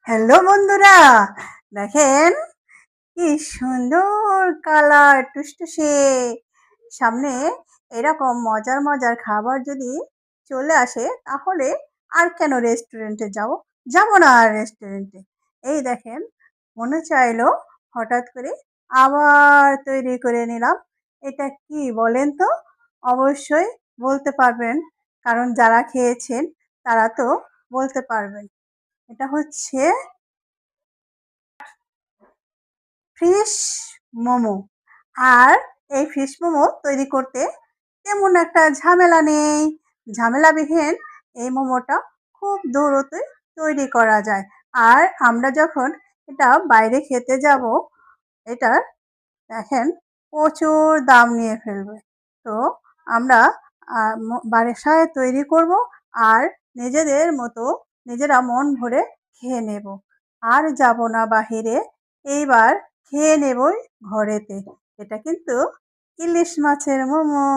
Hello বন্ধুরা, দেখেন কি সুন্দর কালার টুসটুসে। সামনে এরকম মজার মজার খাবার যদি চলে আসে তাহলে আর কেন রেস্টুরেন্টে যাব? যাব না আর রেস্টুরেন্টে। এই দেখেন, মনে চাইলো হঠাৎ করে আবার তৈরি করে নিলাম। এটা কি বলেন তো? অবশ্যই বলতে পারবেন, কারণ যারা খেয়েছেন তারা তো বলতে পারবেন। এটা হচ্ছে ফিশ মোমো। আর এই ফিশ মোমো তৈরি করতে তেমন একটা ঝামেলা নেই। ঝামেলাবিহীন এই মোমোটা খুব দ্রুতই তৈরি করা যায়। আর আমরা যখন এটা বাইরে খেতে যাব, এটার দেখেন প্রচুর দাম নিয়ে ফেলবে। তো আমরা বাসায় তৈরি করব আর নিজেদের মতো নিজেরা মন ভরে খেয়ে নেব। আর যাব না বাহিরে, এইবার খেয়ে নেবই ঘরেতে। এটা কিন্তু ইলিশ মাছের মোমো।